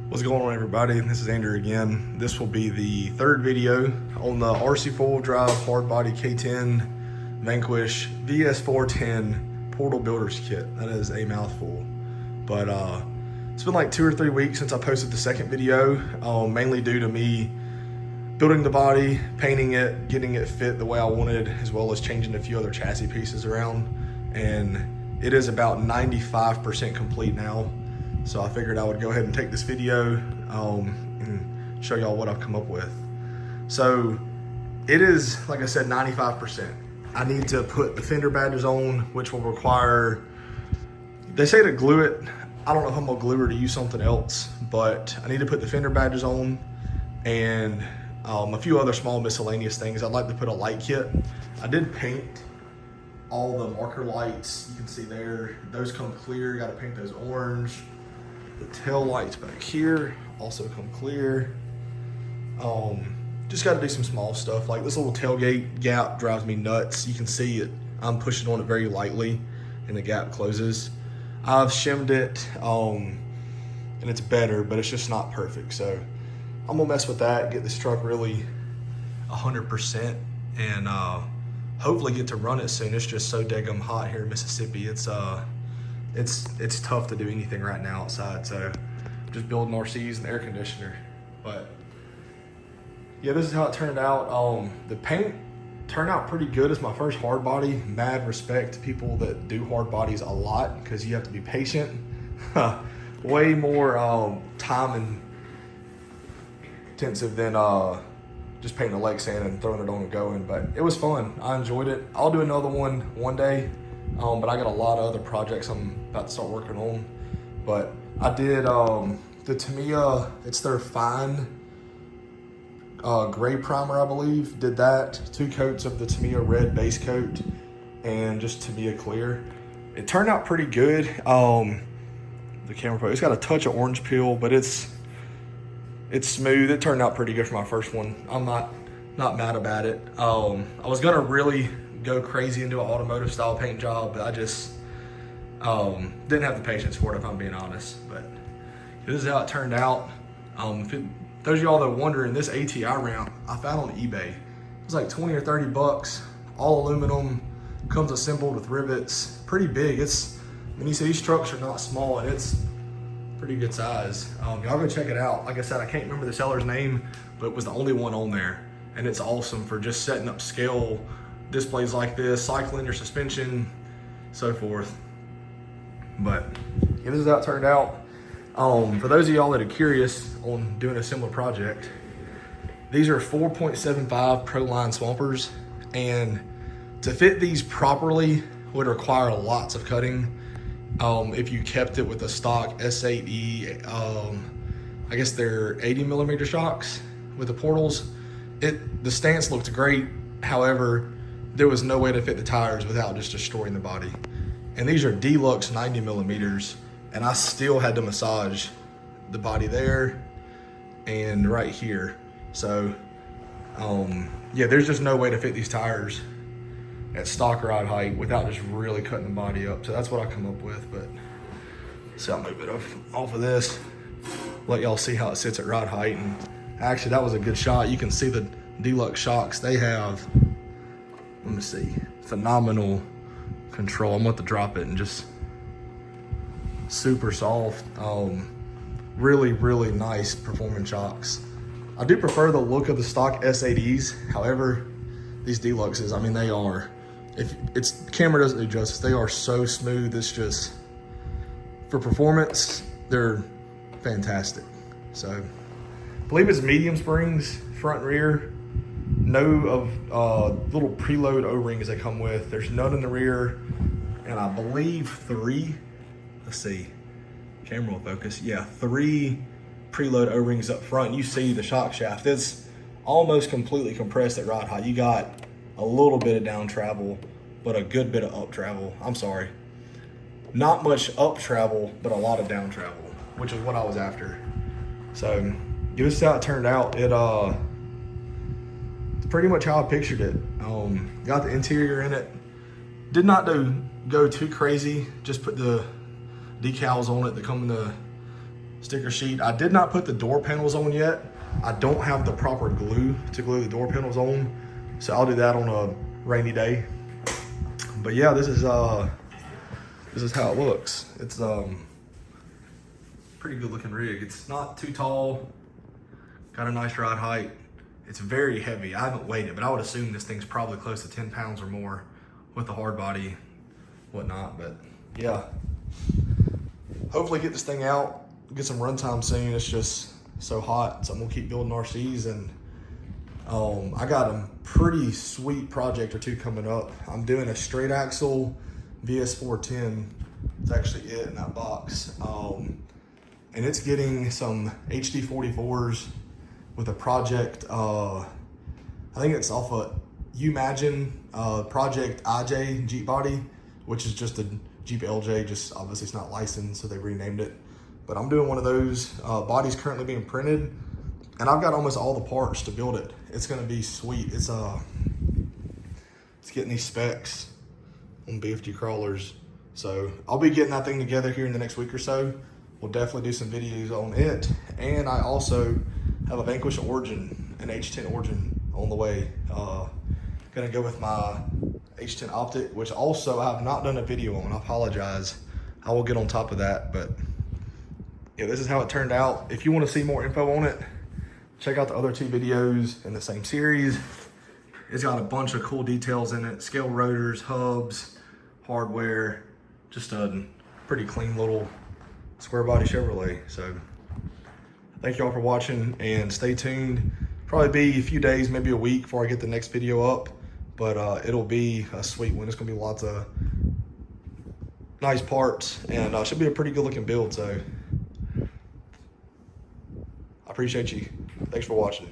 What's going on, everybody? This is Andrew again. This will be the third video on the RC4 drive hard body K10 Vanquish VS410 portal builders kit. That is a mouthful, but it's been like 2 or 3 weeks since I posted the second video, mainly due to me building the body, painting it, getting it fit the way I wanted, as well as changing a few other chassis pieces around. And it is about 95% complete now. So I figured I would go ahead and take this video and show y'all what I've come up with. So it is, like I said, 95%. I need to put the fender badges on, which will require, they say to glue it. I don't know if I'm gonna glue or to use something else, but I need to put the fender badges on and a few other small miscellaneous things. I'd like to put a light kit. I did paint all the marker lights. You can see there, those come clear. Got to paint those orange. The tail lights back here also come clear. Just got to do some small stuff. Like this little tailgate gap drives me nuts. You can see it. I'm pushing on it very lightly and the gap closes. I've shimmed it and it's better, but it's just not perfect. So I'm gonna mess with that, get this truck really 100% and hopefully get to run it soon. It's just so daggum hot here in Mississippi. It's tough to do anything right now outside, so I'm just building RCs and air conditioner. But yeah, this is how it turned out. The paint turned out pretty good. It's my first hard body. Mad respect to people that do hard bodies a lot, because you have to be patient. Way more time intensive than just painting a leg sand and throwing it on and going. But it was fun. I enjoyed it. I'll do another one day. But I got a lot of other projects I'm about to start working on. But I did the Tamiya, it's their fine gray primer, I believe. Did that, 2 coats of the Tamiya red base coat and just Tamiya clear. It turned out pretty good. The camera pro, it's got a touch of orange peel, but it's smooth. It turned out pretty good for my first one. I'm not mad about it. I was gonna really go crazy into an automotive style paint job, but I just didn't have the patience for it, if I'm being honest. But this is how it turned out. Those of y'all that are wondering, this ATI ramp I found on eBay. It was like 20 or 30 bucks, all aluminum, comes assembled with rivets, pretty big. When you see these trucks are not small, and it's pretty good size. Y'all go check it out. Like I said, I can't remember the seller's name, but it was the only one on there. And it's awesome for just setting up scale displays like this, cycling your suspension, so forth. But yeah, this is how it turned out. For those of y'all that are curious on doing a similar project, these are 4.75 Proline Swampers, and to fit these properly would require lots of cutting. If you kept it with a stock S8E, I guess they're 80mm shocks with the portals. The stance looked great. However, there was no way to fit the tires without just destroying the body. And these are deluxe 90mm, and I still had to massage the body there and right here. So yeah, there's just no way to fit these tires at stock ride height without just really cutting the body up. So that's what I come up with. But so I'll move it off of this, let y'all see how it sits at ride height. And actually, that was a good shot. You can see the deluxe shocks. They have, let me see, phenomenal control. I'm going to drop it and just super soft. Really, really nice performing shocks. I do prefer the look of the stock S80s. However, these deluxes, I mean, they are, the camera doesn't do justice. They are so smooth. It's just, for performance, they're fantastic. So I believe it's medium springs, front and rear. No of little preload O-rings they come with. There's none in the rear, and I believe 3, let's see, camera will focus. Yeah, 3 preload O-rings up front. You see the shock shaft. It's almost completely compressed at ride height. You got a little bit of down travel, but a good bit of up travel. I'm sorry, not much up travel, but a lot of down travel, which is what I was after. So this is how it turned out. It's pretty much how I pictured it. Got the interior in it. Did not go too crazy. Just put the decals on it that come in the sticker sheet. I did not put the door panels on yet. I don't have the proper glue to glue the door panels on, so I'll do that on a rainy day. But yeah, this is how it looks. It's pretty good looking rig. It's not too tall, got a nice ride height. It's very heavy. I haven't weighed it, but I would assume this thing's probably close to 10 pounds or more with the hard body, whatnot. But yeah, hopefully get this thing out, get some runtime soon. It's just so hot, so I'm gonna keep building RCs, and I got a pretty sweet project or two coming up. I'm doing a straight axle VS410. It's actually it in that box, and it's getting some HD 44s with a project. I think it's off a Umagine Project IJ Jeep body, which is just a Jeep LJ. Just obviously it's not licensed, so they renamed it. But I'm doing one of those. Body's currently being printed, and I've got almost all the parts to build it. It's gonna be sweet. It's getting these specs on BFG crawlers. So I'll be getting that thing together here in the next week or so. We'll definitely do some videos on it. And I also have a Vanquish Origin, an H10 Origin on the way. Gonna go with my H10 Optic, which also I have not done a video on. I apologize. I will get on top of that, but yeah, this is how it turned out. If you want to see more info on it, check out the other two videos in the same series. It's got a bunch of cool details in it. Scale rotors, hubs, hardware, just a pretty clean little square body Chevrolet. So thank y'all for watching, and stay tuned. Probably be a few days, maybe a week before I get the next video up, but it'll be a sweet one. It's gonna be lots of nice parts, and should be a pretty good looking build. So I appreciate you. Thanks for watching.